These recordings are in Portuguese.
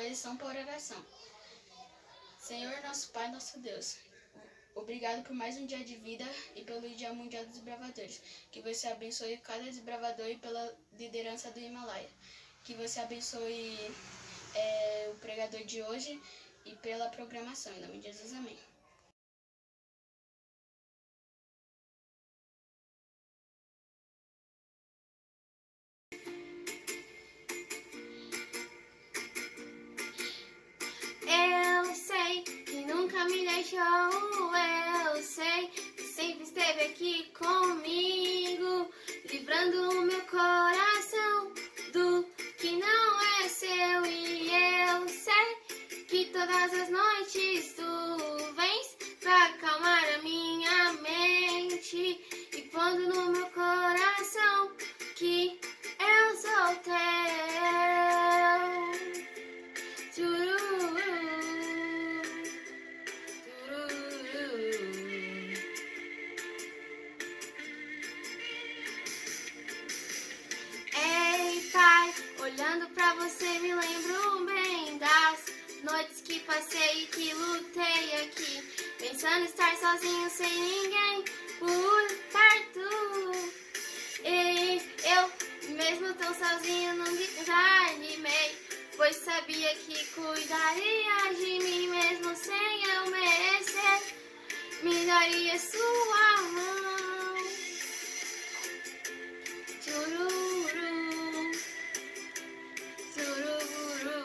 Exposição por oração. Senhor, nosso Pai, nosso Deus, obrigado por mais um dia de vida e pelo Dia Mundial dos Desbravadores. Que você abençoe cada desbravador e pela liderança do Himalaia. Que você abençoe o pregador de hoje e pela programação. Em nome de Jesus, amém. Eu sei que nunca me deixou, eu sei que sempre esteve aqui comigo, livrando o meu coração do que não é seu. E eu sei que todas as noites tu vens pra acalmar a minha mente e pondo no meu coração que eu sou teu. Ei, Pai, olhando pra você me lembro bem das noites que passei e que lutei aqui, pensando estar sozinho sem ninguém por perto. E eu, mesmo tão sozinho, não desanimei, pois sabia que cuidaria de mim mesmo sem eu merecer. Me daria sua mão. Tchururu, tchururu.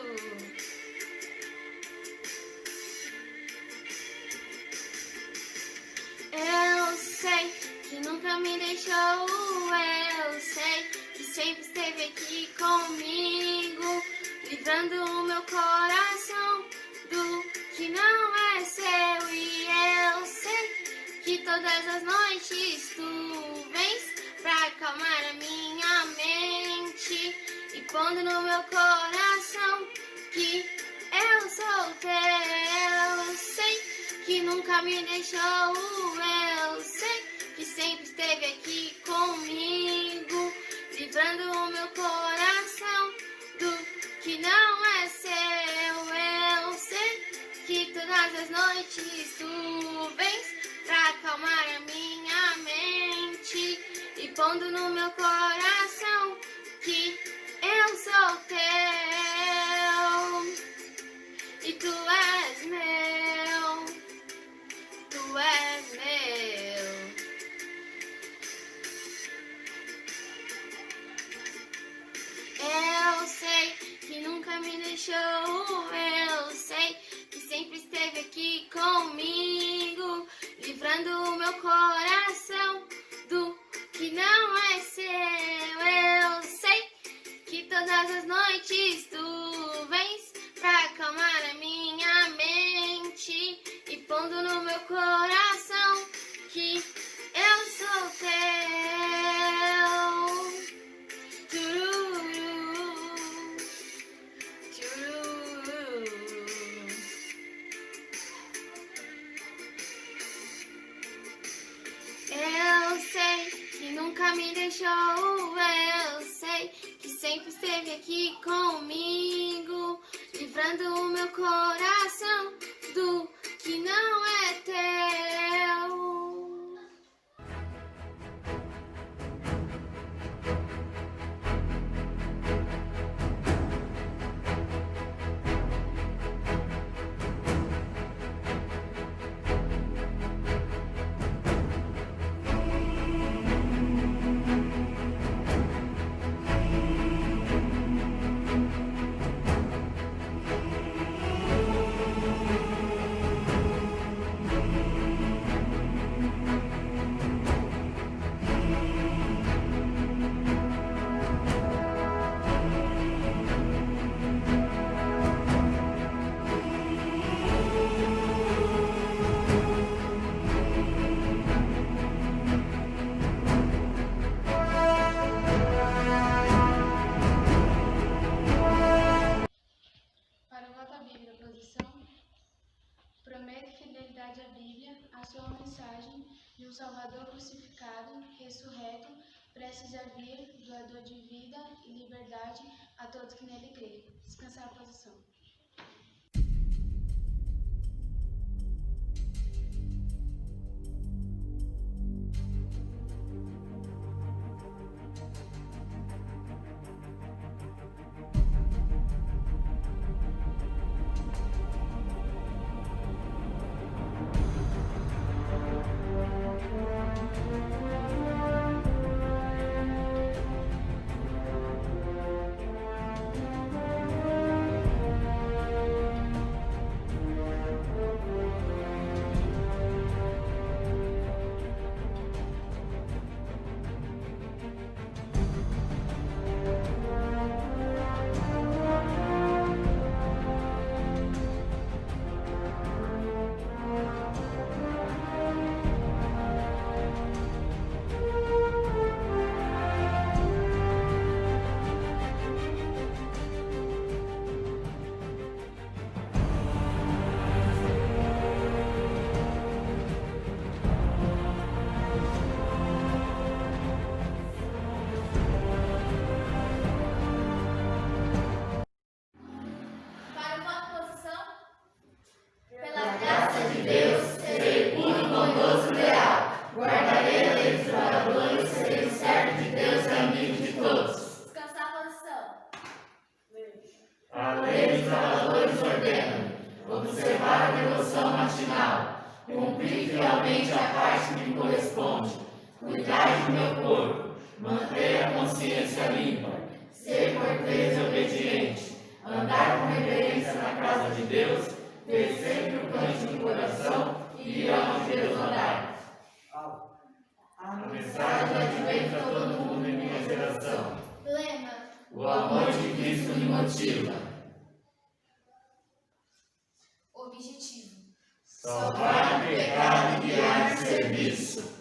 Eu sei que nunca me deixou, eu sei que sempre esteve aqui comigo, livrando o meu coração do que não é seu. E eu sei que todas as noites tu vens pra acalmar a minha mente e pondo no meu coração que eu sou teu. Eu sei que nunca me deixou, eu sei que sempre esteve aqui comigo, livrando o meu coração do que não é seu. Eu sei que todas as noites tu vens pra acalmar a minha mente e pondo no meu coração que eu sou teu e tu és meu, tu és meu. Eu sei que nunca me deixou, eu sei que sempre esteve aqui comigo, livrando o meu coração do que não é seu. Eu sei que todas as noites tu vens pra acalmar a minha mente e pondo no meu coração que eu sou teu. Tchururu, tchururu. Eu sei que nunca me deixou, eu sei que sempre esteve aqui comigo, livrando o meu coração do que não é teu. Prometo fidelidade à Bíblia, à sua mensagem de um Salvador crucificado, ressurreto, prestes a vir, doador de vida e liberdade a todos que nele creem. Descansar a posição. observar a devoção matinal, cumprir fielmente a parte que me corresponde, cuidar do meu corpo, manter a consciência limpa, ser cortês e obediente, andar com reverência na casa de Deus, ter sempre o cântico no coração e ir aonde Deus mandar. A mensagem do advento a todo mundo em minha geração. Lema: O amor de Cristo me motiva. Objetivo: Salvar o pecado e guiar o serviço.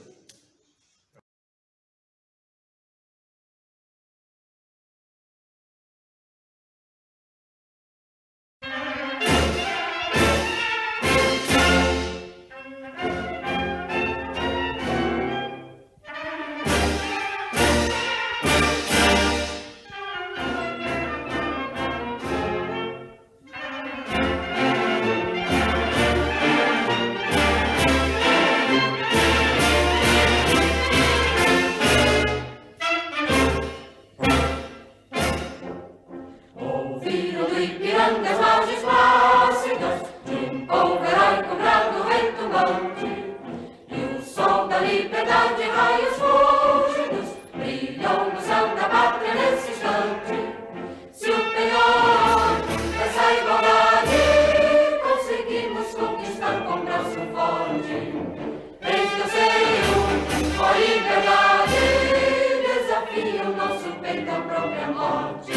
As margens plácidas de povo heróico brado retumbante, e o sol da liberdade raios fúlgidos brilhou no céu da pátria nesse instante. Se o penhor dessa igualdade conseguimos conquistar com braço forte, desde o seio, ó liberdade, desafia o nosso peito à própria morte.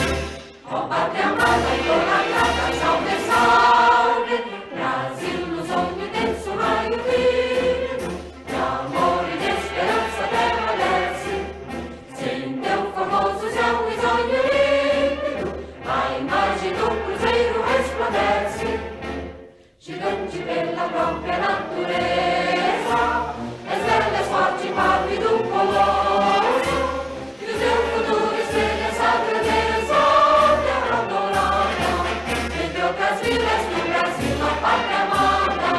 Ó pátria amada e idolatrada, salve, salve, Brasil no sonho intenso, raio vivo, de amor e de esperança a terra desce, sem teu formoso céu risonho límpido, a imagem do cruzeiro resplandece, gigante pela própria natureza, és velho, és forte, pálido, colosso, e o teu futuro espelha essa grandeza. As vilas do Brasil, a pátria amada,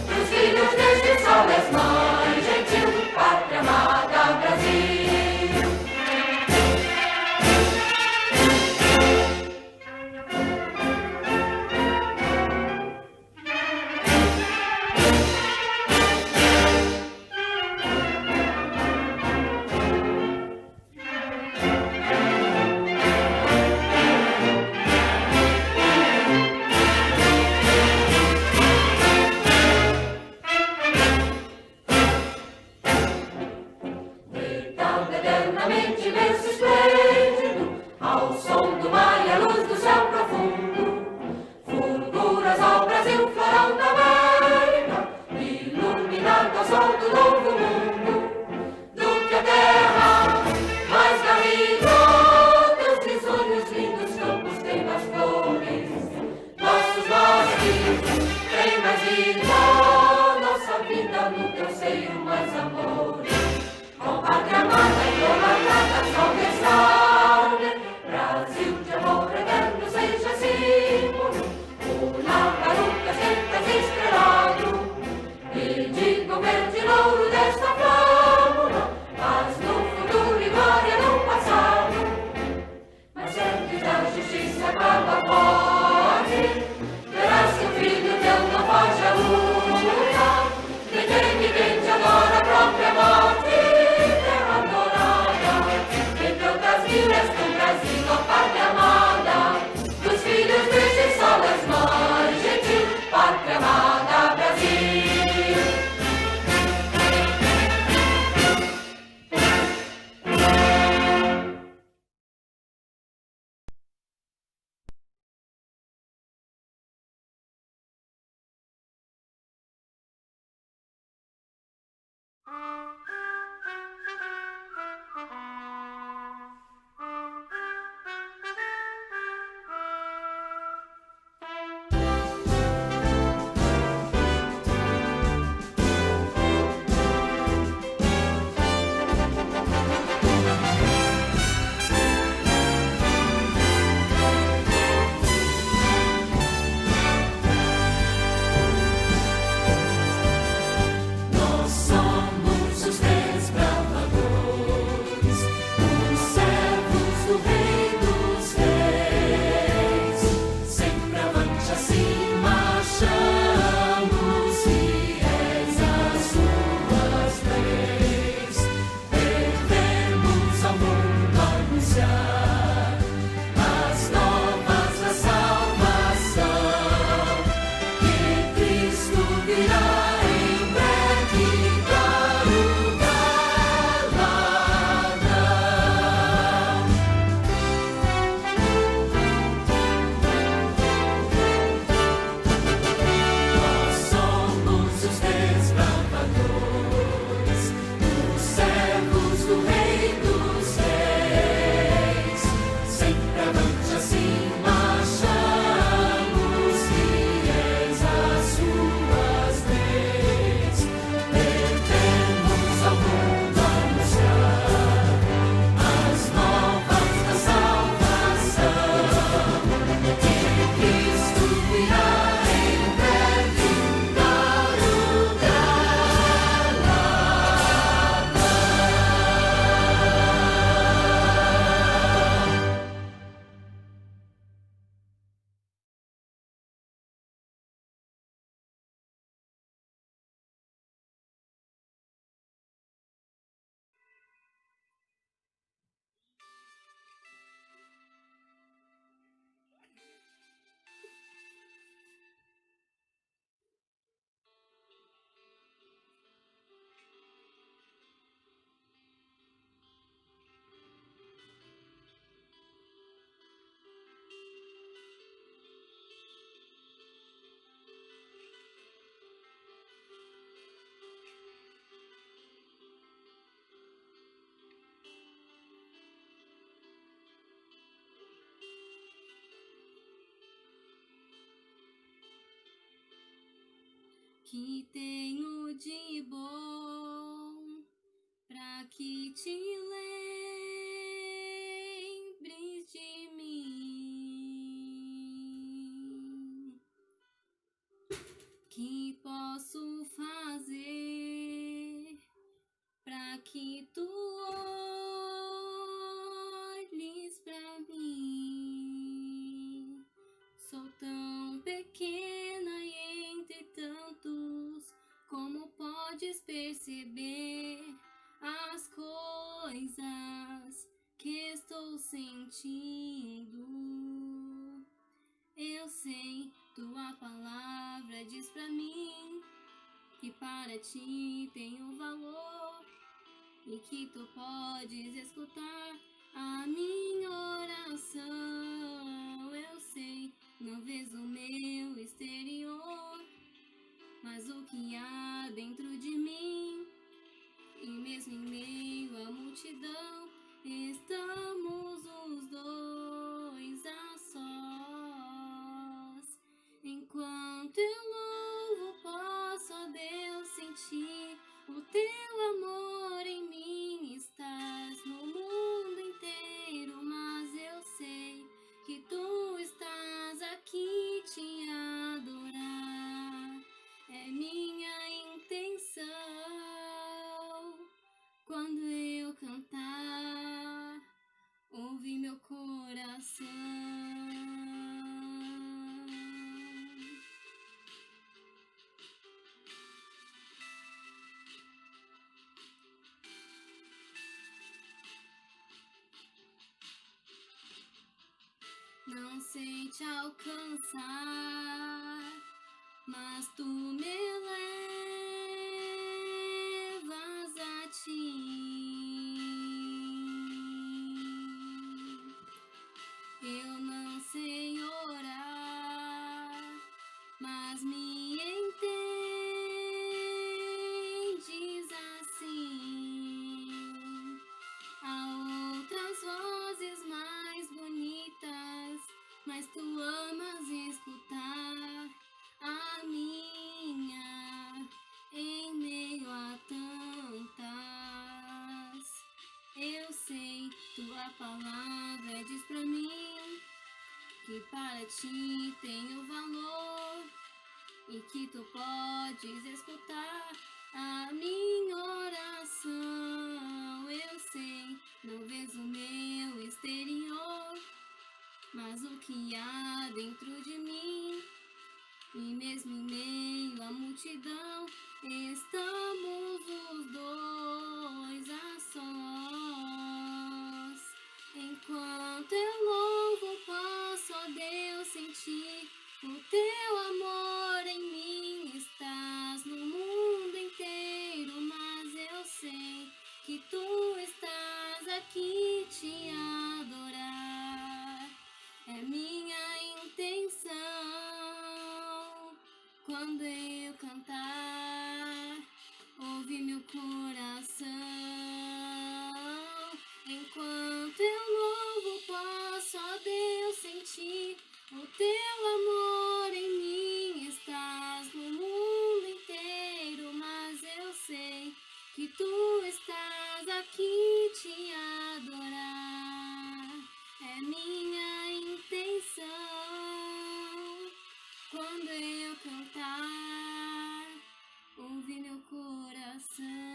dos filhos deste sol és mãe gentil, pátria amada, Brasil. Eternamente imenso e esplêndido, ao som do mar e à luz do céu profundo, fulguras ao Brasil, florão da América, iluminado ao sol do novo mundo, do que a terra mais garrida, teus risonhos lindos campos têm mais flores, nossos bosques têm mais vida, nossa vida no teu seio mais amores. Ó pátria amada e idolatrada, salve, salve, Brasil de amor eterno seja símbolo, o lavaruca sempre estrelado, e diga o verde louro desta flâmula, mas no futuro e glória no passado. Mas sempre da justiça acaba forte, verás que o filho teu não foge à luta, nem teme quem te adora a própria Que tenho de bom pra que te lembres de mim? Que posso fazer pra que tu olhes pra mim? Sou tão pequena e entre tantos, como podes perceber as coisas que estou sentindo? Eu sei, tua palavra diz pra mim que para ti tenho valor e que tu podes escutar a minha oração. Eu sei, não vês o meu exterior, mas o que há dentro de mim. E mesmo em meio à multidão, estamos os dois a sós. Enquanto eu louvo, posso, ó Deus, sentir o teu amor em mim. Estás no mundo inteiro, mas eu sei que tu estás aqui. Te adorar é minha intenção. Quando eu cantar, ouve meu coração. Não sei te alcançar, mas tu me levas a ti. Eu não sei orar, mas me entendes assim. Há outras vozes mais bonitas, mas tu amas escutar a minha em meio a tantas. Eu sei, tua palavra diz pra mim que para ti tenho valor e que tu podes escutar a minha oração. Eu sei, não vês o meu exterior, mas o que há dentro de mim. E mesmo em meio à multidão, estamos os dois a sós. Enquanto eu louvo, posso, ó Deus, sentir o teu amor em mim. Estás no mundo inteiro, mas eu estás aqui, te adorar é minha intenção. Quando eu cantar, ouve meu coração.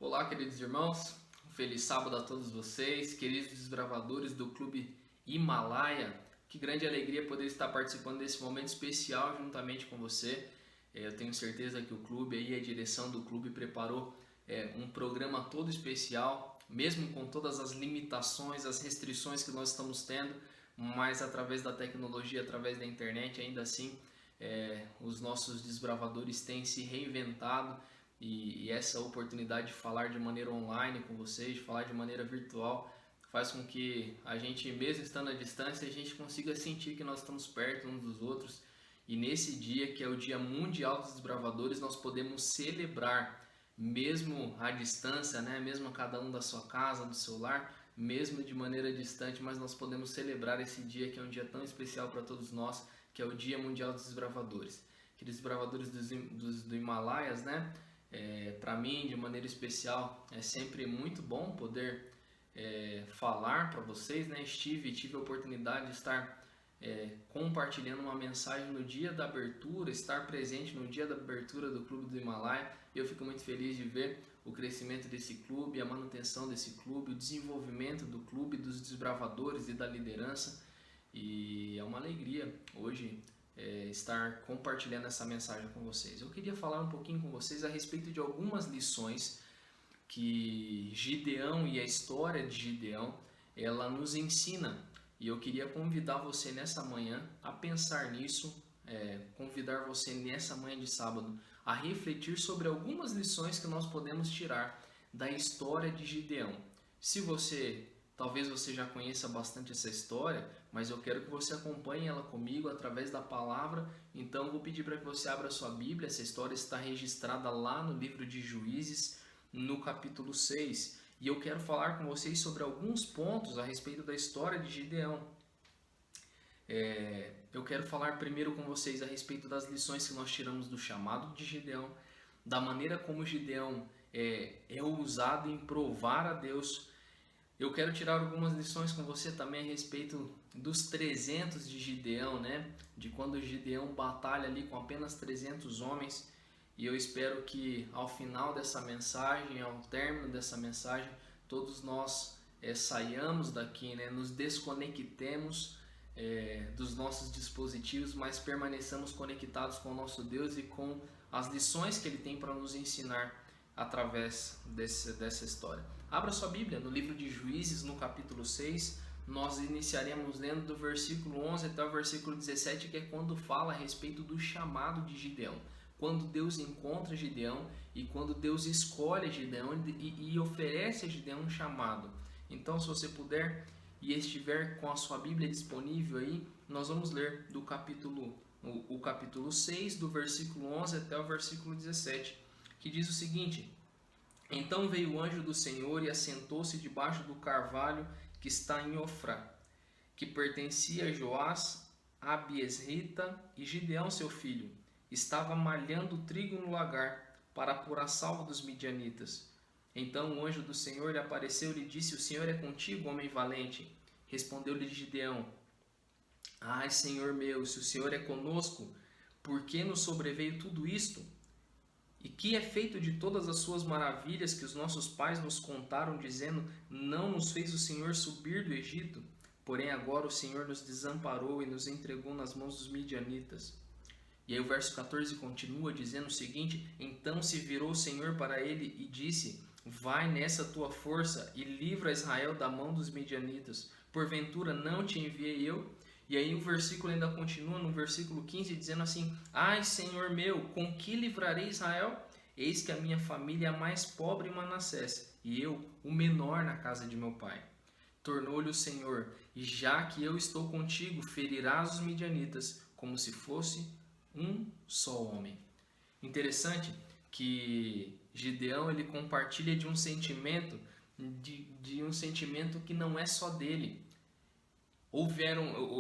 Olá, queridos irmãos, um feliz sábado a todos vocês, queridos desbravadores do Clube Himalaia. Que grande alegria poder estar participando desse momento especial juntamente com você. Eu tenho certeza que o clube aí, a direção do clube preparou um programa todo especial, mesmo com todas as limitações, as restrições que nós estamos tendo, mas através da tecnologia, através da internet, ainda assim, os nossos desbravadores têm se reinventado. E essa oportunidade de falar de maneira online com vocês, de falar de maneira virtual, faz com que a gente, mesmo estando à distância, a gente consiga sentir que nós estamos perto uns dos outros. E nesse dia, que é o Dia Mundial dos Desbravadores, nós podemos celebrar, mesmo à distância, né? Mesmo cada um da sua casa, do seu lar, mesmo de maneira distante, mas nós podemos celebrar esse dia, que é um dia tão especial para todos nós, que é o Dia Mundial dos Desbravadores. Aqueles desbravadores do Himalaias, né? Para mim, de maneira especial, é sempre muito bom poder falar para vocês, né? Tive a oportunidade de estar compartilhando uma mensagem no dia da abertura, estar presente no dia da abertura do Clube do Himalaia. Eu fico muito feliz de ver o crescimento desse clube, a manutenção desse clube, o desenvolvimento do clube, dos desbravadores e da liderança. E é uma alegria hoje estar compartilhando essa mensagem com vocês. Eu queria falar um pouquinho com vocês a respeito de algumas lições que Gideão e a história de Gideão ela nos ensina, e eu queria convidar você nessa manhã a pensar nisso, convidar você nessa manhã de sábado a refletir sobre algumas lições que nós podemos tirar da história de Gideão. Talvez você já conheça bastante essa história, mas eu quero que você acompanhe ela comigo através da palavra. Então eu vou pedir para que você abra a sua Bíblia. Essa história está registrada lá no livro de Juízes, no capítulo 6. E eu quero falar com vocês sobre alguns pontos a respeito da história de Gideão. Eu quero falar primeiro com vocês a respeito das lições que nós tiramos do chamado de Gideão, da maneira como Gideão é ousado em provar a Deus. Eu quero tirar algumas lições com você também a respeito dos 300 de Gideão, né? De quando Gideão batalha ali com apenas 300 homens. E eu espero que ao final dessa mensagem, ao término dessa mensagem, todos nós saiamos daqui, né? Nos desconectemos dos nossos dispositivos, mas permaneçamos conectados com o nosso Deus e com as lições que Ele tem para nos ensinar através dessa história. Abra sua Bíblia no livro de Juízes, no capítulo 6. Nós iniciaremos lendo do versículo 11 até o versículo 17, que é quando fala a respeito do chamado de Gideão. Quando Deus encontra Gideão e quando Deus escolhe Gideão e oferece a Gideão um chamado. Então, se você puder e estiver com a sua Bíblia disponível aí, nós vamos ler do o capítulo 6, do versículo 11 até o versículo 17, que diz o seguinte: Então veio o anjo do Senhor e assentou-se debaixo do carvalho que está em Ofrá, que pertencia a Joás, Abiesrita, e Gideão seu filho estava malhando trigo no lagar para pôr a salvo dos midianitas. Então o anjo do Senhor lhe apareceu e lhe disse: O Senhor é contigo, homem valente. Respondeu-lhe Gideão: Ai, Senhor meu, se o Senhor é conosco, por que nos sobreveio tudo isto? E que é feito de todas as suas maravilhas que os nossos pais nos contaram, dizendo: Não nos fez o Senhor subir do Egito? Porém agora o Senhor nos desamparou e nos entregou nas mãos dos midianitas. E aí o verso 14 continua dizendo o seguinte: Então se virou o Senhor para ele e disse: Vai nessa tua força e livra Israel da mão dos midianitas. Porventura não te enviei eu? E aí o versículo ainda continua no versículo 15 dizendo assim: Ai, Senhor meu, com que livrarei Israel? Eis que a minha família é a mais pobre em Manassés, e eu, o menor na casa de meu pai. Tornou-lhe o Senhor: E já que eu estou contigo, ferirás os midianitas, como se fosse um só homem. Interessante que Gideão ele compartilha de um sentimento, de um sentimento que não é só dele.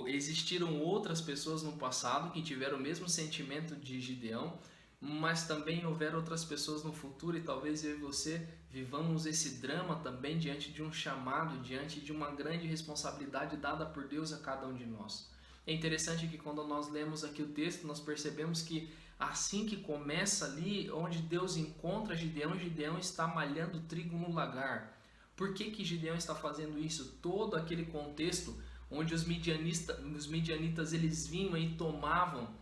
Existiram outras pessoas no passado que tiveram o mesmo sentimento de Gideão, mas também houveram outras pessoas no futuro, e talvez eu e você vivamos esse drama também diante de um chamado, diante de uma grande responsabilidade dada por Deus a cada um de nós. É interessante que quando nós lemos aqui o texto, nós percebemos que assim que começa ali, onde Deus encontra Gideão, Gideão está malhando trigo no lagar. Por que Gideão está fazendo isso? Todo aquele contexto onde os midianitas eles vinham e tomavam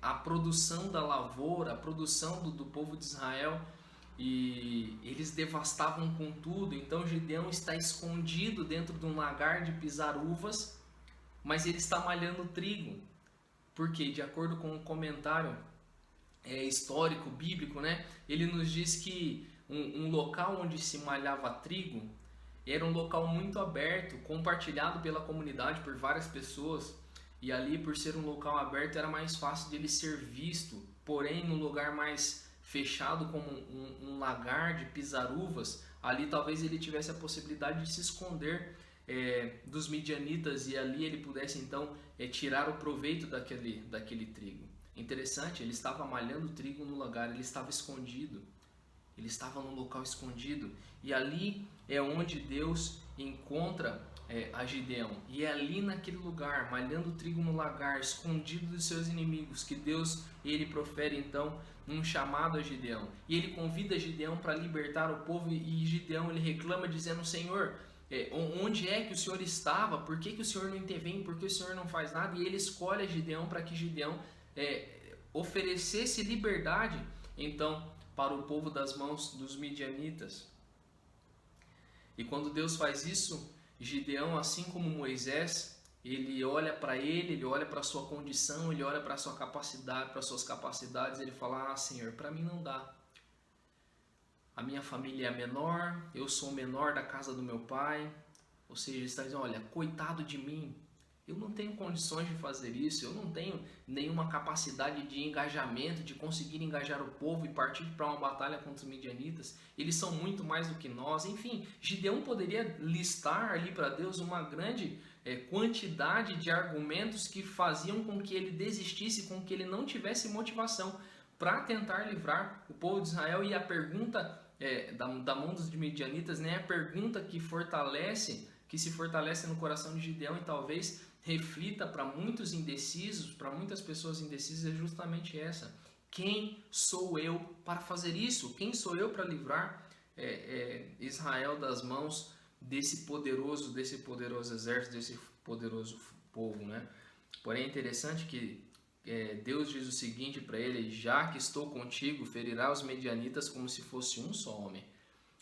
a produção da lavoura, a produção do povo de Israel, e eles devastavam com tudo. Então Gideão está escondido dentro de um lagar de pisar uvas, mas ele está malhando trigo. Porque, de acordo com um comentário histórico, bíblico, né, ele nos diz que um local onde se malhava trigo era um local muito aberto, compartilhado pela comunidade por várias pessoas, e ali, por ser um local aberto, era mais fácil de ele ser visto. Porém, num lugar mais fechado, como um lagar de pisar uvas, ali talvez ele tivesse a possibilidade de se esconder dos midianitas, e ali ele pudesse então tirar o proveito daquele trigo. Interessante, ele estava malhando trigo no lagar, ele estava escondido. Ele estava num local escondido, e ali é onde Deus encontra a Gideão. E é ali naquele lugar, malhando trigo no lagar, escondido dos seus inimigos, que Deus ele profere então um chamado a Gideão. E ele convida Gideão para libertar o povo, e Gideão ele reclama dizendo: Senhor, onde é que o Senhor estava? Por que o Senhor não intervém? Por que o Senhor não faz nada? E ele escolhe a Gideão para que Gideão oferecesse liberdade então para o povo das mãos dos midianitas. E quando Deus faz isso, Gideão, assim como Moisés, ele olha para ele olha para a sua condição, ele olha para a sua capacidade, para as suas capacidades, ele fala: Ah, Senhor, para mim não dá. A minha família é menor, eu sou o menor da casa do meu pai. Ou seja, ele está dizendo: olha, coitado de mim, eu não tenho condições de fazer isso, eu não tenho nenhuma capacidade de engajamento, de conseguir engajar o povo e partir para uma batalha contra os midianitas. Eles são muito mais do que nós. Enfim, Gideão poderia listar ali para Deus uma grande quantidade de argumentos que faziam com que ele desistisse, com que ele não tivesse motivação para tentar livrar o povo de Israel. E a pergunta da mão dos midianitas, né, a pergunta que se fortalece no coração de Gideão, e talvez reflita para muitos indecisos, para muitas pessoas indecisas, é justamente essa: quem sou eu para fazer isso? Quem sou eu para livrar Israel das mãos desse poderoso exército, desse poderoso povo, né? Porém é interessante que Deus diz o seguinte para ele: já que estou contigo, ferirá os medianitas como se fosse um só homem.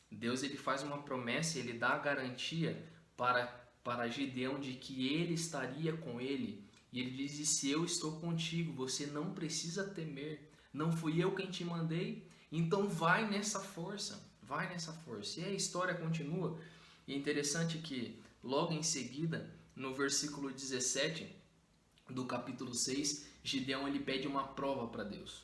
Deus ele faz uma promessa, ele dá a garantia para Gideão de que ele estaria com ele. E ele diz: e se eu estou contigo, você não precisa temer. Não fui eu quem te mandei? Então vai nessa força. E a história continua. E é interessante que logo em seguida, no versículo 17 do capítulo 6, Gideão ele pede uma prova para Deus.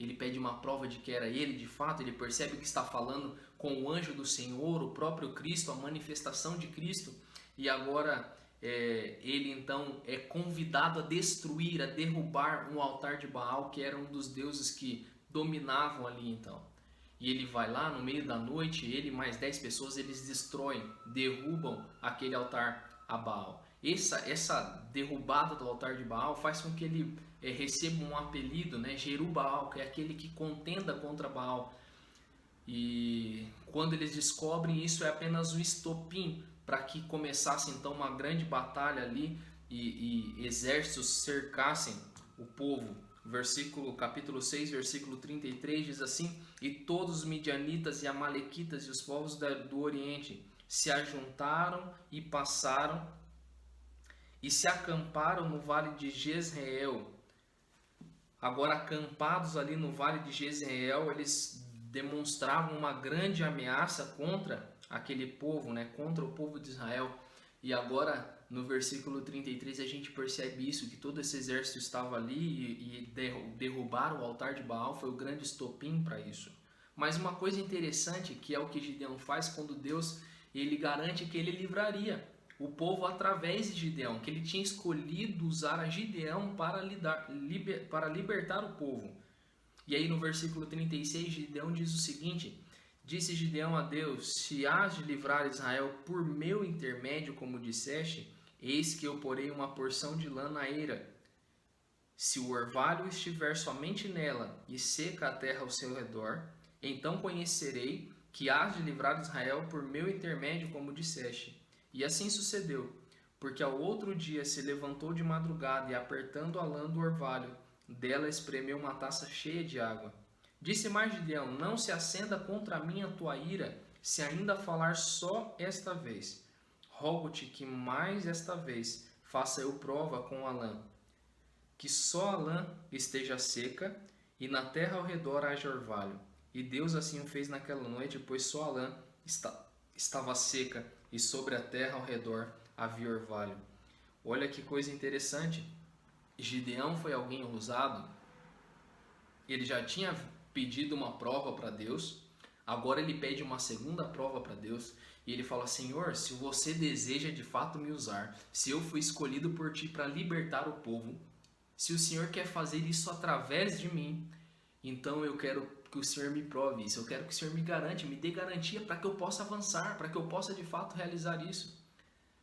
ele pede uma prova de que era ele de fato, ele percebe que está falando com o anjo do Senhor, o próprio Cristo, a manifestação de Cristo, e agora ele então é convidado a destruir, a derrubar um altar de Baal, que era um dos deuses que dominavam ali então. E ele vai lá no meio da noite, ele e mais 10 pessoas, eles destroem, derrubam aquele altar a Baal. Essa derrubada do altar de Baal faz com que ele receba um apelido, né, Jerubaal, que é aquele que contenda contra Baal. E quando eles descobrem isso, é apenas um estopim para que começasse então uma grande batalha ali e exércitos cercassem o povo. Capítulo 6, versículo 33 diz assim: e todos os midianitas e amalequitas e os povos do Oriente se ajuntaram e passaram e se acamparam no vale de Jezreel. Agora, acampados ali no vale de Jezreel, eles demonstravam uma grande ameaça contra aquele povo, né? Contra o povo de Israel. E agora, no versículo 33, a gente percebe isso, que todo esse exército estava ali e derrubar o altar de Baal foi o grande estopim para isso. Mas uma coisa interessante, que é o que Gideão faz quando Deus ele garante que ele livraria o povo através de Gideão, que ele tinha escolhido usar a Gideão para libertar o povo. E aí no versículo 36, Gideão diz o seguinte: disse Gideão a Deus: se hás de livrar Israel por meu intermédio, como disseste, eis que eu porei uma porção de lã na eira. Se o orvalho estiver somente nela e seca a terra ao seu redor, então conhecerei que hás de livrar Israel por meu intermédio, como disseste. E assim sucedeu, porque ao outro dia se levantou de madrugada e, apertando a lã do orvalho, dela espremeu uma taça cheia de água. Disse mais Gideão: não se acenda contra mim a tua ira, se ainda falar só esta vez. Rogo-te que mais esta vez faça eu prova com a lã, que só a lã esteja seca e na terra ao redor haja orvalho. E Deus assim o fez naquela noite, pois só a lã estava seca e sobre a terra ao redor havia orvalho. Olha que coisa interessante. Gideão foi alguém ousado. Ele já tinha pedido uma prova para Deus. Agora ele pede uma segunda prova para Deus. E ele fala: Senhor, se você deseja de fato me usar, se eu fui escolhido por ti para libertar o povo, se o Senhor quer fazer isso através de mim, então eu quero que o Senhor me prove isso. Eu quero que o Senhor me dê garantia para que eu possa avançar, para que eu possa de fato realizar isso.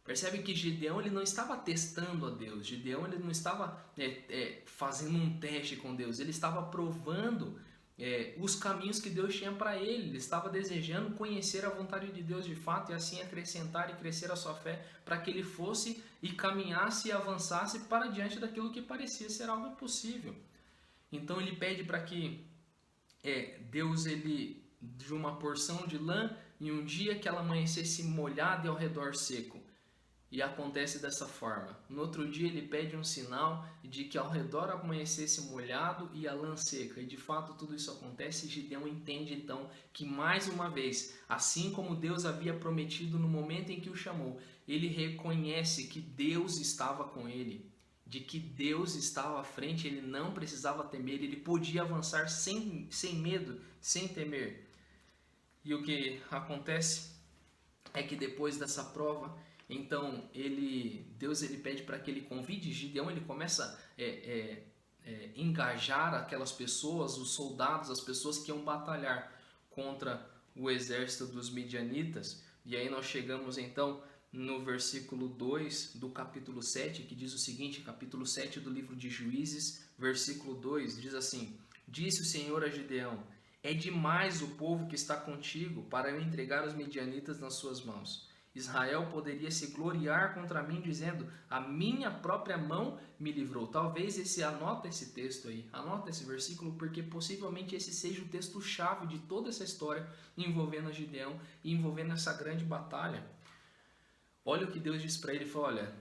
Percebe que Gideão ele não estava testando a Deus. Gideão ele não estava fazendo um teste com Deus. Ele estava provando os caminhos que Deus tinha para ele. Ele estava desejando conhecer a vontade de Deus de fato e assim acrescentar e crescer a sua fé para que ele fosse e caminhasse e avançasse para diante daquilo que parecia ser algo impossível. Então ele pede para que Deus ele de uma porção de lã em um dia que ela amanhecesse molhada e ao redor seco. E acontece dessa forma. No outro dia ele pede um sinal de que ao redor amanhecesse molhado e a lã seca. E de fato tudo isso acontece e Gideão entende então que mais uma vez, assim como Deus havia prometido no momento em que o chamou, ele reconhece que Deus estava com ele. De que Deus estava à frente, ele não precisava temer, ele podia avançar sem medo, sem temer. E o que acontece é que depois dessa prova, então Deus pede para que ele convide Gideão, ele começa a engajar aquelas pessoas, os soldados, as pessoas que iam batalhar contra o exército dos midianitas. E aí nós chegamos então no versículo 2 do capítulo 7, que diz o seguinte, capítulo 7 do livro de Juízes, versículo 2, diz assim: disse o Senhor a Gideão: é demais o povo que está contigo para eu entregar os midianitas nas suas mãos. Israel poderia se gloriar contra mim, dizendo: a minha própria mão me livrou. Talvez anota esse texto aí, anota esse versículo, porque possivelmente esse seja o texto-chave de toda essa história envolvendo Gideão e envolvendo essa grande batalha. Olha o que Deus diz para ele, fala: olha,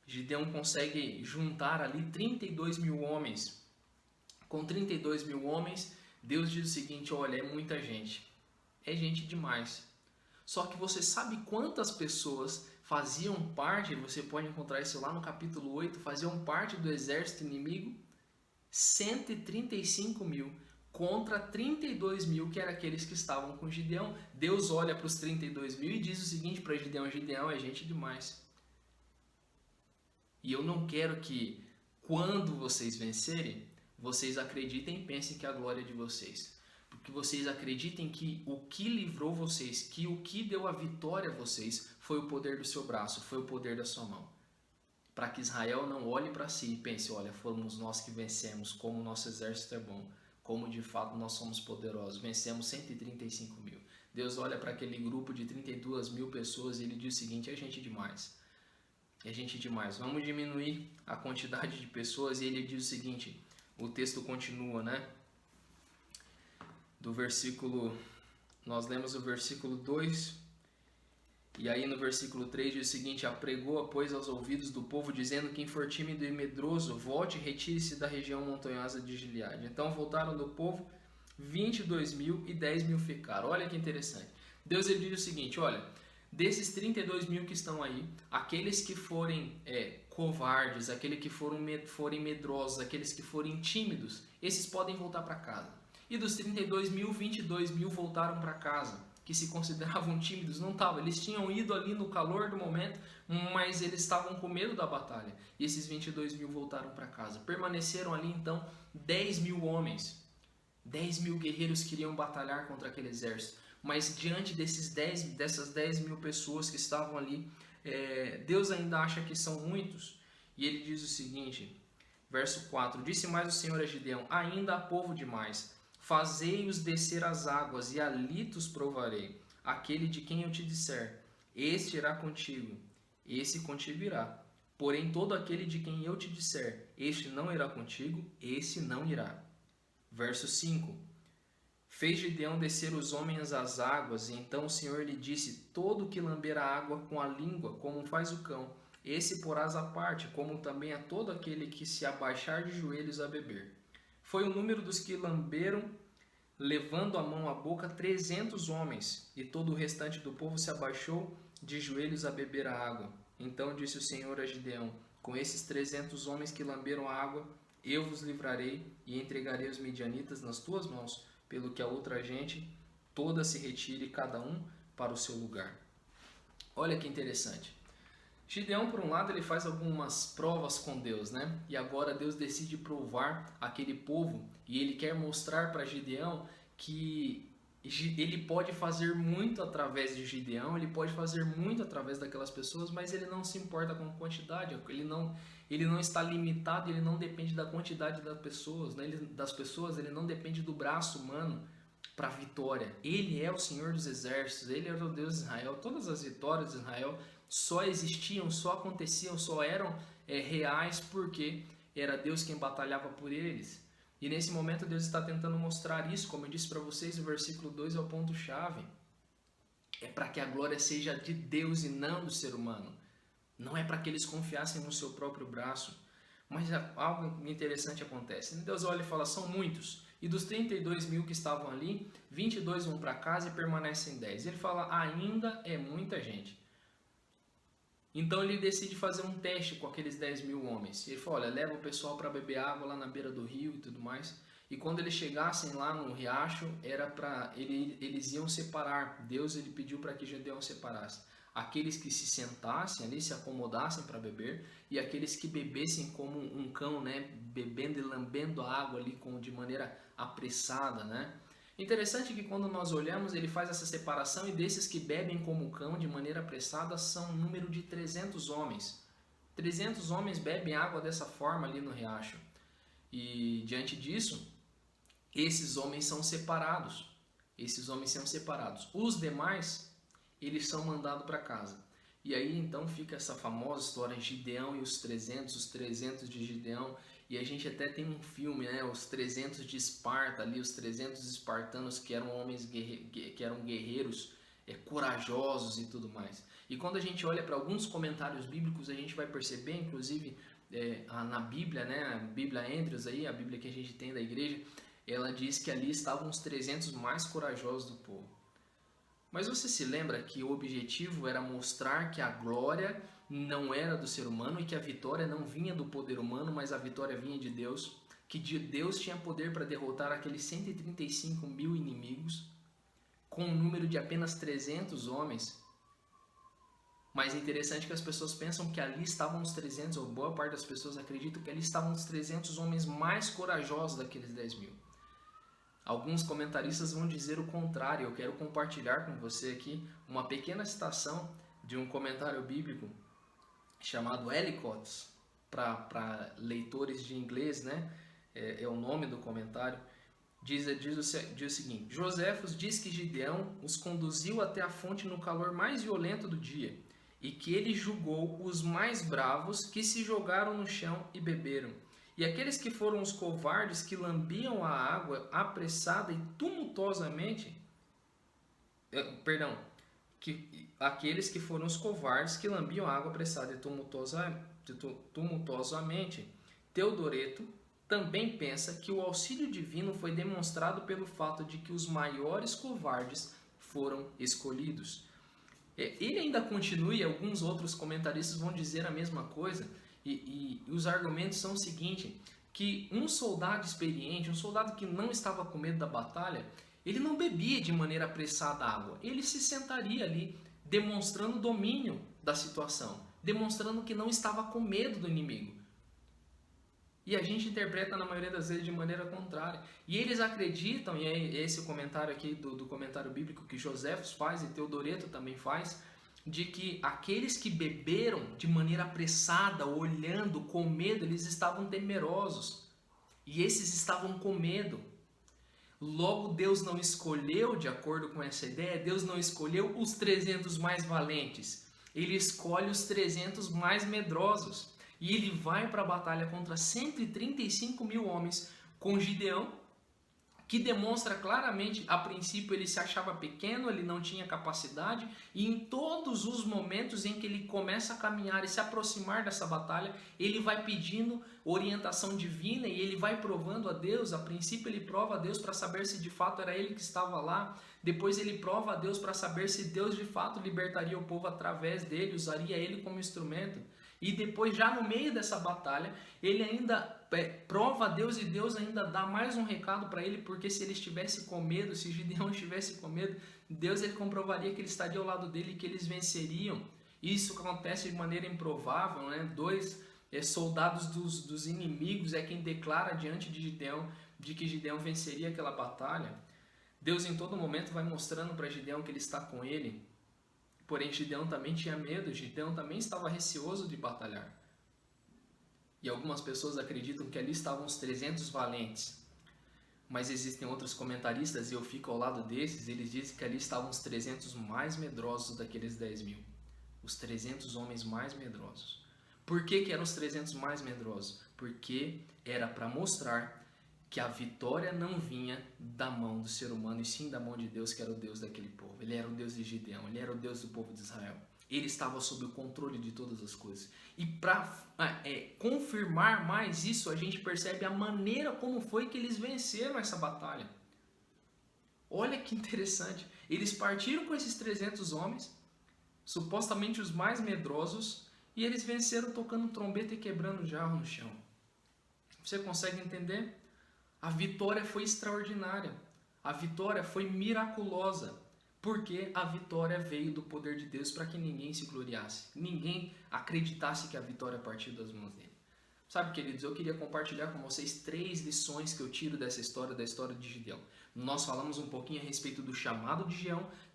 Gideão consegue juntar ali 32 mil homens. Com 32 mil homens, Deus diz o seguinte: olha, é muita gente, é gente demais. Só que você sabe quantas pessoas faziam parte, você pode encontrar isso lá no capítulo 8, faziam parte do exército inimigo? 135 mil. contra 32 mil que eram aqueles que estavam com Gideão. Deus olha para os 32 mil e diz o seguinte para Gideão: Gideão é gente demais. E eu não quero que, quando vocês vencerem, vocês acreditem e pensem que a glória é de vocês. Porque vocês acreditem que o que livrou vocês, que o que deu a vitória a vocês, foi o poder do seu braço, foi o poder da sua mão. Para que Israel não olhe para si e pense: olha, fomos nós que vencemos, como o nosso exército é bom, como de fato nós somos poderosos, vencemos 135 mil. Deus olha para aquele grupo de 32 mil pessoas e ele diz o seguinte: é gente demais. É gente demais. Vamos diminuir a quantidade de pessoas. E ele diz o seguinte, o texto continua, né? Do versículo, nós lemos o versículo 2, e aí no versículo 3 diz o seguinte: apregou, pois, aos ouvidos do povo, dizendo: quem for tímido e medroso, volte e retire-se da região montanhosa de Gileade. Então voltaram do povo 22 mil e 10 mil ficaram. Olha que interessante. Deus ele diz o seguinte: olha, desses 32 mil que estão aí, aqueles que forem covardes, aqueles que forem medrosos, aqueles que forem tímidos, esses podem voltar para casa. E dos 32 mil, 22 mil voltaram para casa, que se consideravam tímidos, não estavam. Eles tinham ido ali no calor do momento, mas eles estavam com medo da batalha. E esses 22 mil voltaram para casa. Permaneceram ali então 10 mil homens. 10 mil guerreiros que iriam batalhar contra aquele exército. Mas diante dessas 10 mil pessoas que estavam ali, Deus ainda acha que são muitos. E ele diz o seguinte, verso 4: disse mais o Senhor a Gideão: ainda há povo demais, fazei-os descer as águas, e ali os provarei. Aquele de quem eu te disser: este irá contigo, esse contigo irá. Porém todo aquele de quem eu te disser: este não irá contigo, esse não irá. Verso 5: fez Gideão descer os homens às águas, e então o Senhor lhe disse: todo que lamber a água com a língua, como faz o cão, esse porás à parte, como também a todo aquele que se abaixar de joelhos a beber. Foi o número dos que lamberam, levando a mão à boca, 300 homens, e todo o restante do povo se abaixou de joelhos a beber a água. Então disse o Senhor a Gideão: com esses 300 homens que lamberam a água, eu vos livrarei e entregarei os midianitas nas tuas mãos, pelo que a outra gente toda se retire, cada um para o seu lugar. Olha que interessante. Gideão, por um lado, ele faz algumas provas com Deus, né? E agora Deus decide provar aquele povo, e ele quer mostrar para Gideão que ele pode fazer muito através de Gideão, ele pode fazer muito através daquelas pessoas, mas ele não se importa com a quantidade, ele não está limitado, ele não depende da quantidade das pessoas, né? Ele não depende do braço humano para a vitória. Ele é o Senhor dos exércitos, ele é o Deus de Israel. Todas as vitórias de Israel só existiam, só aconteciam, só eram reais porque era Deus quem batalhava por eles. E nesse momento Deus está tentando mostrar isso, como eu disse para vocês, o versículo 2 é o ponto-chave. É para que a glória seja de Deus e não do ser humano. Não é para que eles confiassem no seu próprio braço. Mas algo interessante acontece. Deus olha e fala: são muitos. E dos 32 mil que estavam ali, 22 vão para casa e permanecem 10. Ele fala: ainda é muita gente. Então ele decide fazer um teste com aqueles 10 mil homens. Ele fala: olha, leva o pessoal para beber água lá na beira do rio e tudo mais. E quando eles chegassem lá no riacho, eles iam separar. Deus ele pediu para que Gideão separasse aqueles que se sentassem ali, se acomodassem para beber, e aqueles que bebessem como um cão, né, bebendo e lambendo a água ali de maneira apressada, né? Interessante que quando nós olhamos, ele faz essa separação, e desses que bebem como cão de maneira apressada são um número de 300 homens. 300 homens bebem água dessa forma ali no riacho. E diante disso, esses homens são separados. Os demais, eles são mandados para casa. E aí então fica essa famosa história, Gideão e os 300 de Gideão. E a gente até tem um filme, né, os 300 de Esparta ali, os 300 espartanos que eram homens que eram guerreiros, corajosos e tudo mais. E quando a gente olha para alguns comentários bíblicos, a gente vai perceber, inclusive na Bíblia, né, a Bíblia Andrews aí, a Bíblia que a gente tem da igreja, ela diz que ali estavam os 300 mais corajosos do povo. Mas você se lembra que o objetivo era mostrar que a glória não era do ser humano e que a vitória não vinha do poder humano, mas a vitória vinha de Deus? que Deus tinha poder para derrotar aqueles 135 mil inimigos com um número de apenas 300 homens. Mas é interessante que as pessoas pensam que ali estavam os 300, ou boa parte das pessoas acreditam que ali estavam os 300 homens mais corajosos daqueles 10 mil. Alguns comentaristas vão dizer o contrário. Eu quero compartilhar com você aqui uma pequena citação de um comentário bíblico chamado Ellicott, para leitores de inglês, né? É o nome do comentário. Diz o seguinte: Joséfos diz que Gideão os conduziu até a fonte no calor mais violento do dia, e que ele julgou os mais bravos que se jogaram no chão e beberam. E aqueles que foram os covardes que lambiam a água apressada e tumultuosamente... aqueles que foram os covardes que lambiam a água apressada e tumultuosamente. Teodoreto também pensa que o auxílio divino foi demonstrado pelo fato de que os maiores covardes foram escolhidos. Ele ainda continua, e alguns outros comentaristas vão dizer a mesma coisa, e os argumentos são o seguinte, que um soldado experiente, um soldado que não estava com medo da batalha, ele não bebia de maneira apressada a água, ele se sentaria ali demonstrando domínio da situação, demonstrando que não estava com medo do inimigo. E a gente interpreta na maioria das vezes de maneira contrária. E eles acreditam, e é esse o comentário aqui do comentário bíblico que Joséfos faz e Teodoreto também faz, de que aqueles que beberam de maneira apressada, olhando com medo, eles estavam temerosos. E esses estavam com medo. Logo, Deus não escolheu, de acordo com essa ideia, Deus não escolheu os 300 mais valentes. Ele escolhe os 300 mais medrosos. E ele vai para a batalha contra 135 mil homens com Gideão, que demonstra claramente, a princípio ele se achava pequeno, ele não tinha capacidade, e em todos os momentos em que ele começa a caminhar e se aproximar dessa batalha, ele vai pedindo orientação divina e ele vai provando a Deus. A princípio ele prova a Deus para saber se de fato era ele que estava lá, depois ele prova a Deus para saber se Deus de fato libertaria o povo através dele, usaria ele como instrumento. E depois, já no meio dessa batalha, ele ainda prova a Deus e Deus ainda dá mais um recado para ele, porque se ele estivesse com medo, se Gideão estivesse com medo, Deus ele comprovaria que ele estaria ao lado dele e que eles venceriam. Isso acontece de maneira improvável, né? Dois soldados dos inimigos é quem declara diante de Gideão de que Gideão venceria aquela batalha. Deus em todo momento vai mostrando para Gideão que ele está com ele. Porém, Gideão também tinha medo, Gideão também estava receoso de batalhar. E algumas pessoas acreditam que ali estavam os 300 valentes. Mas existem outros comentaristas, e eu fico ao lado desses, eles dizem que ali estavam os 300 mais medrosos daqueles 10 mil. Os 300 homens mais medrosos. Por que eram os 300 mais medrosos? Porque era para mostrar que a vitória não vinha da mão do ser humano, e sim da mão de Deus, que era o Deus daquele povo. Ele era o Deus de Gideão, ele era o Deus do povo de Israel. Ele estava sob o controle de todas as coisas. E para confirmar mais isso, a gente percebe a maneira como foi que eles venceram essa batalha. Olha que interessante. Eles partiram com esses 300 homens, supostamente os mais medrosos, e eles venceram tocando trombeta e quebrando jarro no chão. Você consegue entender? A vitória foi extraordinária, a vitória foi miraculosa, porque a vitória veio do poder de Deus para que ninguém se gloriasse, ninguém acreditasse que a vitória partiu das mãos dele. Sabe, queridos, eu queria compartilhar com vocês 3 lições que eu tiro dessa história, da história de Gideão. Nós falamos um pouquinho a respeito do chamado de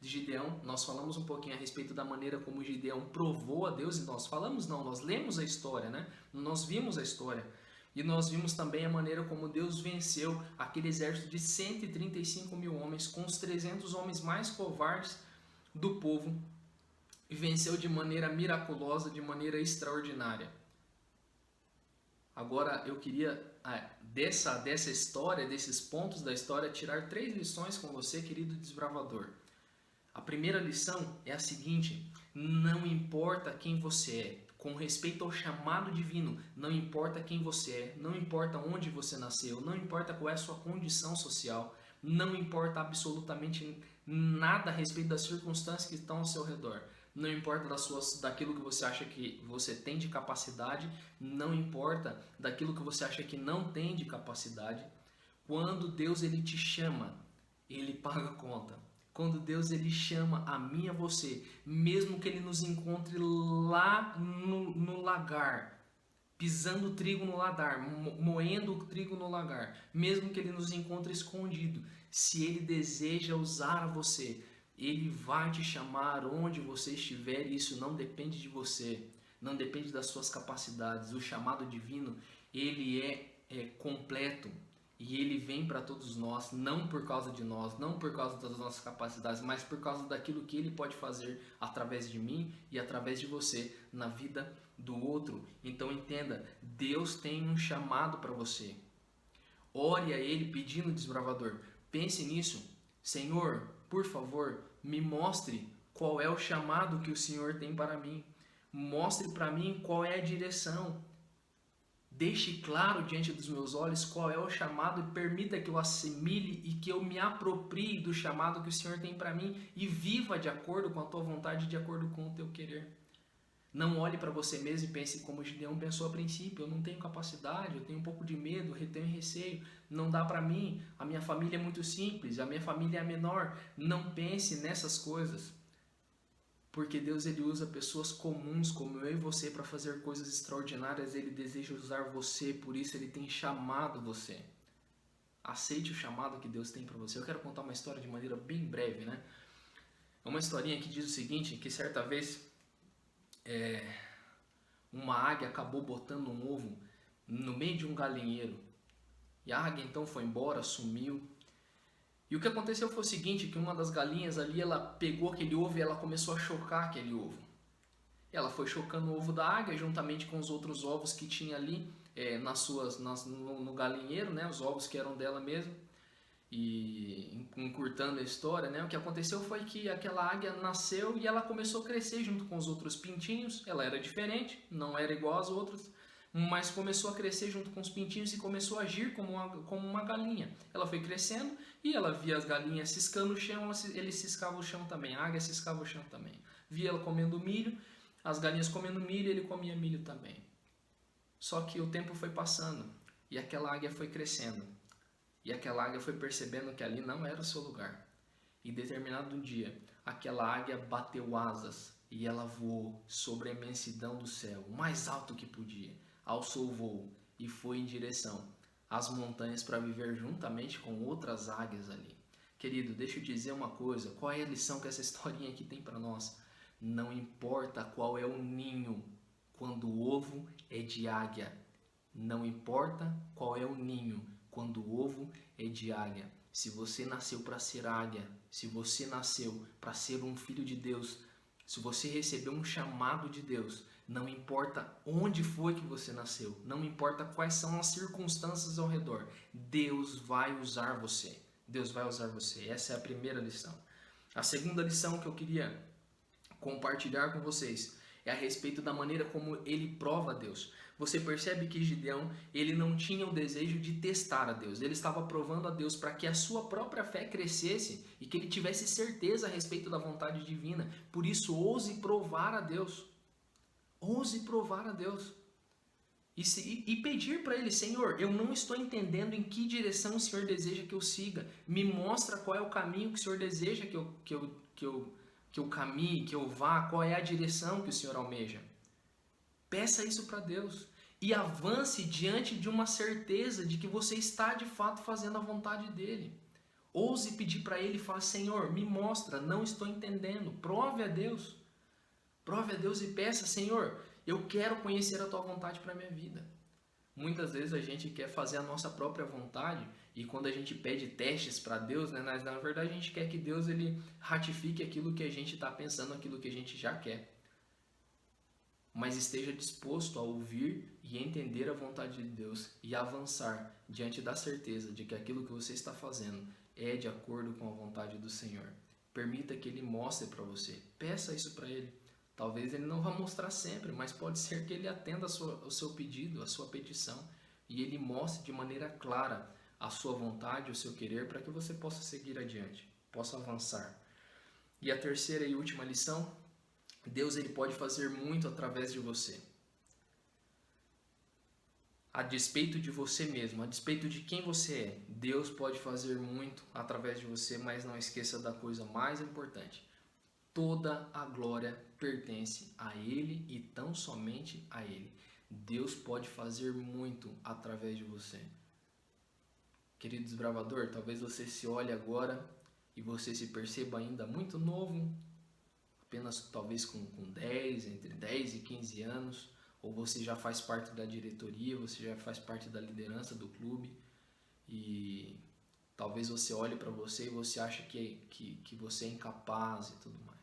Gideão, nós falamos um pouquinho a respeito da maneira como Gideão provou a Deus, e nós lemos a história, né? Nós vimos a história. E nós vimos também a maneira como Deus venceu aquele exército de 135 mil homens com os 300 homens mais covardes do povo, e venceu de maneira miraculosa, de maneira extraordinária. Agora eu queria dessa história, desses pontos da história, tirar 3 lições com você, querido desbravador. A primeira lição é a seguinte: não importa quem você é. Com respeito ao chamado divino, não importa quem você é, não importa onde você nasceu, não importa qual é a sua condição social, não importa absolutamente nada a respeito das circunstâncias que estão ao seu redor. não importa daquilo que você acha que você tem de capacidade, não importa daquilo que você acha que não tem de capacidade. Quando Deus ele te chama, ele paga a conta. Quando Deus ele chama a mim e a você, mesmo que ele nos encontre lá no lagar, pisando trigo no lagar, moendo o trigo no lagar, mesmo que ele nos encontre escondido, se ele deseja usar você, ele vai te chamar onde você estiver, e isso não depende de você, não depende das suas capacidades. O chamado divino, ele é completo. E ele vem para todos nós, não por causa de nós, não por causa das nossas capacidades, mas por causa daquilo que ele pode fazer através de mim e através de você na vida do outro. Então entenda, Deus tem um chamado para você. Ore a ele pedindo, desbravador. Pense nisso. Senhor, por favor, me mostre qual é o chamado que o Senhor tem para mim. Mostre para mim qual é a direção. Deixe claro diante dos meus olhos qual é o chamado e permita que eu assimile e que eu me aproprie do chamado que o Senhor tem para mim e viva de acordo com a tua vontade, de acordo com o teu querer. Não olhe para você mesmo e pense como Gideão pensou a princípio: eu não tenho capacidade, eu tenho um pouco de medo, eu tenho receio, não dá para mim, a minha família é muito simples, a minha família é menor. Não pense nessas coisas. Porque Deus ele usa pessoas comuns como eu e você para fazer coisas extraordinárias. Ele deseja usar você, por isso ele tem chamado você. Aceite o chamado que Deus tem para você. Eu quero contar uma história de maneira bem breve, né? É uma historinha que diz o seguinte, que certa vez uma águia acabou botando um ovo no meio de um galinheiro. E a águia então foi embora, sumiu. E o que aconteceu foi o seguinte, que uma das galinhas ali, ela pegou aquele ovo e ela começou a chocar aquele ovo. Ela foi chocando o ovo da águia juntamente com os outros ovos que tinha ali no galinheiro, né? Os ovos que eram dela mesmo. E encurtando a história, né? O que aconteceu foi que aquela águia nasceu e ela começou a crescer junto com os outros pintinhos. Ela era diferente, não era igual às outras, mas começou a crescer junto com os pintinhos e começou a agir como uma galinha. Ela foi crescendo e ela via as galinhas ciscando o chão, ele ciscava o chão também, a águia ciscava o chão também. Via ela comendo milho, as galinhas comendo milho, ele comia milho também. Só que o tempo foi passando e aquela águia foi crescendo. E aquela águia foi percebendo que ali não era o seu lugar. E determinado dia, aquela águia bateu asas e ela voou sobre a imensidão do céu, o mais alto que podia. Alçou o voo e foi em direção às montanhas para viver juntamente com outras águias ali. Querido, deixa eu dizer uma coisa, qual é a lição que essa historinha aqui tem para nós? Não importa qual é o ninho, quando o ovo é de águia. Não importa qual é o ninho, quando o ovo é de águia. Se você nasceu para ser águia, se você nasceu para ser um filho de Deus, se você recebeu um chamado de Deus, não importa onde foi que você nasceu, não importa quais são as circunstâncias ao redor, Deus vai usar você. Deus vai usar você. Essa é a primeira lição. A segunda lição que eu queria compartilhar com vocês é a respeito da maneira como ele prova a Deus. Você percebe que Gideão, ele não tinha o desejo de testar a Deus. Ele estava provando a Deus para que a sua própria fé crescesse e que ele tivesse certeza a respeito da vontade divina. Por isso, ouse provar a Deus. Ouse provar a Deus. E pedir para ele: Senhor, eu não estou entendendo em que direção o Senhor deseja que eu siga. Me mostra qual é o caminho que o Senhor deseja que eu caminhe, que eu vá, qual é a direção que o Senhor almeja. Peça isso para Deus e avance diante de uma certeza de que você está de fato fazendo a vontade dele. Ouse pedir para ele e fale: Senhor, me mostra, não estou entendendo. Prove a Deus. Prove a Deus e peça: Senhor, eu quero conhecer a tua vontade para a minha vida. Muitas vezes a gente quer fazer a nossa própria vontade e quando a gente pede testes para Deus, né, na verdade a gente quer que Deus ele ratifique aquilo que a gente está pensando, aquilo que a gente já quer. Mas esteja disposto a ouvir e entender a vontade de Deus e avançar diante da certeza de que aquilo que você está fazendo é de acordo com a vontade do Senhor. Permita que Ele mostre para você. Peça isso para Ele. Talvez Ele não vá mostrar sempre, mas pode ser que Ele atenda o seu pedido, a sua petição, e Ele mostre de maneira clara a sua vontade, o seu querer, para que você possa seguir adiante, possa avançar. E a terceira e última lição: Deus ele pode fazer muito através de você. A despeito de você mesmo, a despeito de quem você é, Deus pode fazer muito através de você, mas não esqueça da coisa mais importante. Toda a glória pertence a Ele e tão somente a Ele. Deus pode fazer muito através de você. Querido desbravador, talvez você se olhe agora e você se perceba ainda muito novo, apenas talvez com 10, entre 10 e 15 anos, ou você já faz parte da diretoria, você já faz parte da liderança do clube e talvez você olhe para você e você acha que você é incapaz e tudo mais.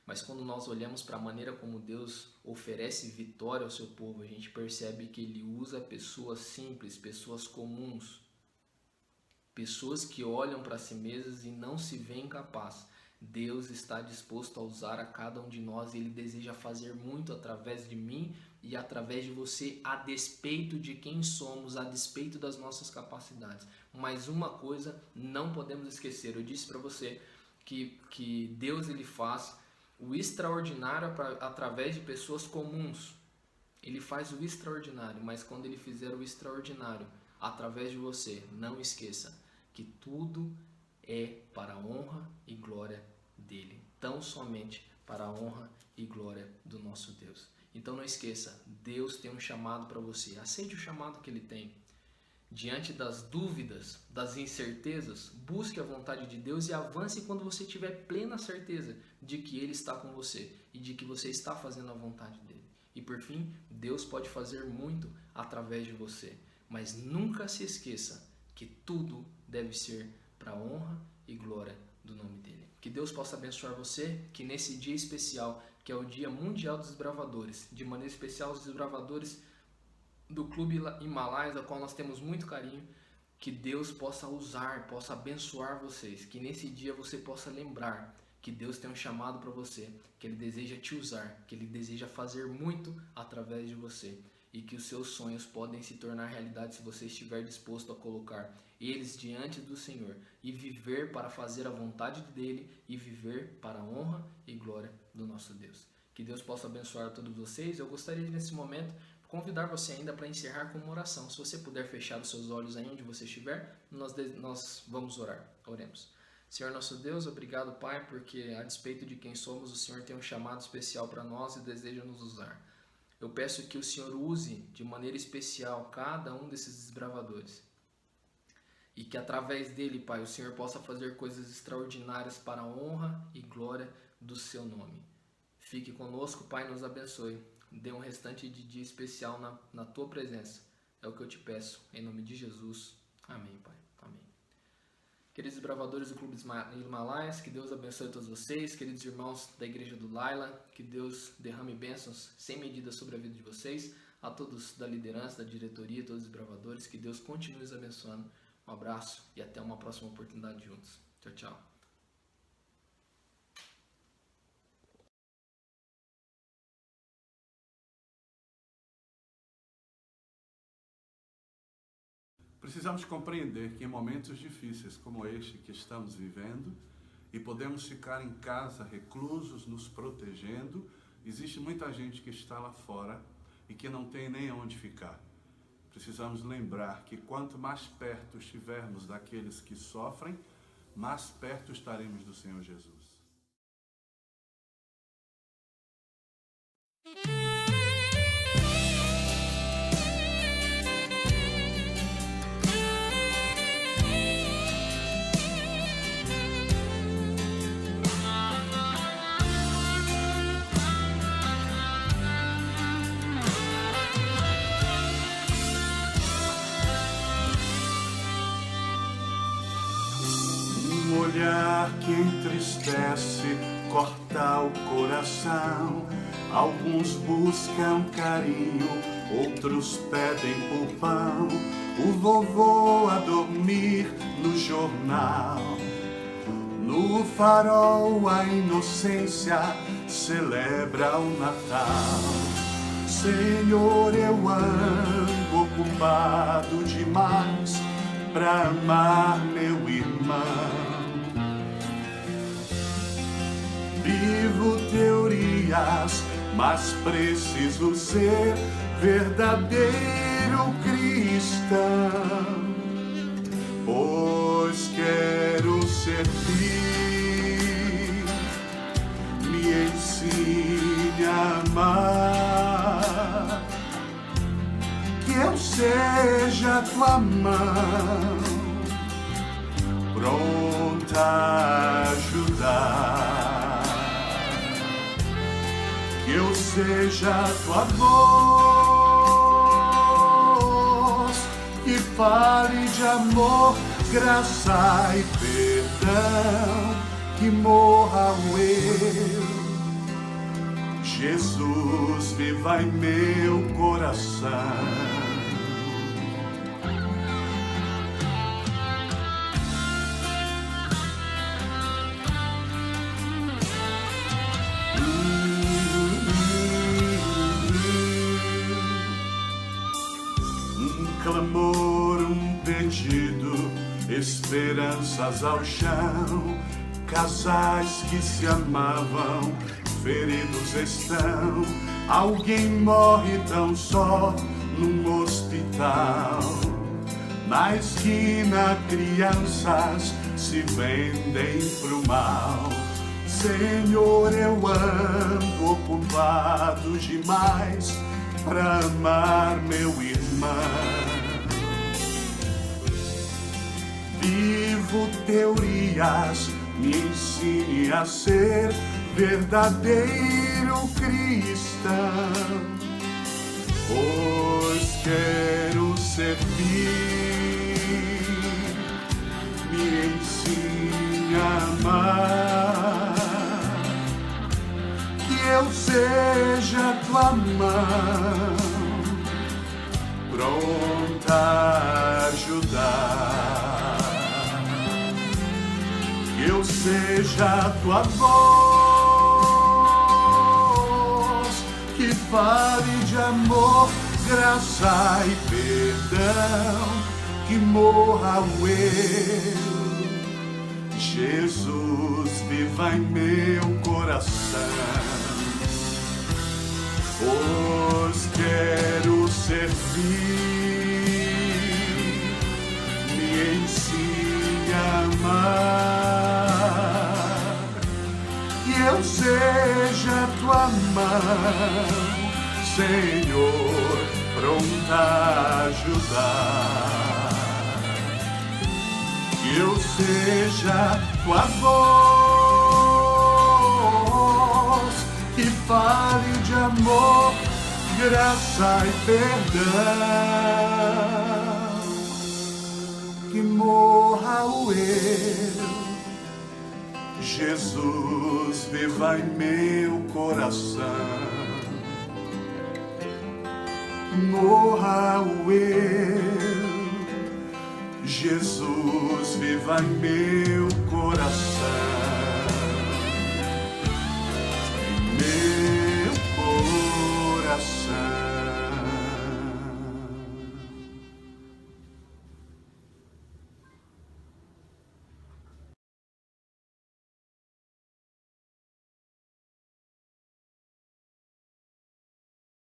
Mas quando nós olhamos para a maneira como Deus oferece vitória ao seu povo, a gente percebe que Ele usa pessoas simples, pessoas comuns, pessoas que olham para si mesmas e não se veem capazes. Deus está disposto a usar a cada um de nós e Ele deseja fazer muito através de mim e através de você, a despeito de quem somos, a despeito das nossas capacidades. Mas uma coisa não podemos esquecer, eu disse para você que Deus ele faz o extraordinário através de pessoas comuns. Ele faz o extraordinário, mas quando Ele fizer o extraordinário através de você, não esqueça que tudo é para a honra e glória dele, tão somente para a honra e glória do nosso Deus. Então não esqueça, Deus tem um chamado para você, aceite o chamado que Ele tem. Diante das dúvidas, das incertezas, busque a vontade de Deus e avance quando você tiver plena certeza de que Ele está com você e de que você está fazendo a vontade dEle. E por fim, Deus pode fazer muito através de você, mas nunca se esqueça que tudo deve ser para a honra e glória do nome dEle. Que Deus possa abençoar você, que nesse dia especial, que é o Dia Mundial dos Desbravadores, de maneira especial os desbravadores do Clube Himalaias, a qual nós temos muito carinho, que Deus possa usar, possa abençoar vocês, que nesse dia você possa lembrar que Deus tem um chamado para você, que Ele deseja te usar, que Ele deseja fazer muito através de você e que os seus sonhos podem se tornar realidade se você estiver disposto a colocar eles diante do Senhor e viver para fazer a vontade dEle e viver para a honra e glória do nosso Deus. Que Deus possa abençoar todos vocês. Eu gostaria de, nesse momento, convidar você ainda para encerrar com uma oração. Se você puder fechar os seus olhos aí onde você estiver, nós vamos orar. Oremos. Senhor nosso Deus, obrigado, Pai, porque a despeito de quem somos, o Senhor tem um chamado especial para nós e deseja nos usar. Eu peço que o Senhor use de maneira especial cada um desses desbravadores e que através dele, Pai, o Senhor possa fazer coisas extraordinárias para a honra e glória do seu nome. Fique conosco, Pai, nos abençoe. Dê um restante de dia especial na tua presença. É o que eu te peço, em nome de Jesus. Amém, Pai. Amém. Queridos desbravadores do Clube Himalaias, que Deus abençoe todos vocês. Queridos irmãos da Igreja do Laila, que Deus derrame bênçãos sem medida sobre a vida de vocês. A todos da liderança, da diretoria, todos os desbravadores, que Deus continue os abençoando. Um abraço e até uma próxima oportunidade juntos. Tchau, tchau. Precisamos compreender que em momentos difíceis como este que estamos vivendo, e podemos ficar em casa reclusos, nos protegendo, existe muita gente que está lá fora e que não tem nem onde ficar. Precisamos lembrar que quanto mais perto estivermos daqueles que sofrem, mais perto estaremos do Senhor Jesus. Um olhar que entristece, corta o coração. Alguns buscam carinho, outros pedem por pão. O vovô a dormir no jornal. No farol a inocência celebra o Natal. Senhor, eu ando ocupado demais pra amar meu irmão. Vivo teorias glórias, mas preciso ser verdadeiro cristão, pois quero servir. Me ensine a amar, que eu seja tua mão pronta a ajudar, que eu seja tua voz, que fale de amor, graça e perdão, que morra o eu. Jesus, viva em meu coração. Clamor, pedido, esperanças ao chão. Casais que se amavam, feridos estão. Alguém morre tão só num hospital. Na esquina, crianças se vendem pro mal. Senhor, eu ando ocupado demais pra amar meu irmão. Vivo teorias, me ensine a ser verdadeiro cristão, pois quero servir. Me ensine a amar, que eu seja tua mão pronta a ajudar, que eu seja tua voz, que fale de amor, graça e perdão, que morra o eu. Jesus, viva em meu coração, pois quero servir. Me ensine a amar, que eu seja tua mão, Senhor, pronta a ajudar, que eu seja tua voz, que fale de amor, graça e perdão, que morra o eu. Jesus, viva em meu coração, morra o eu. Jesus, viva em meu coração.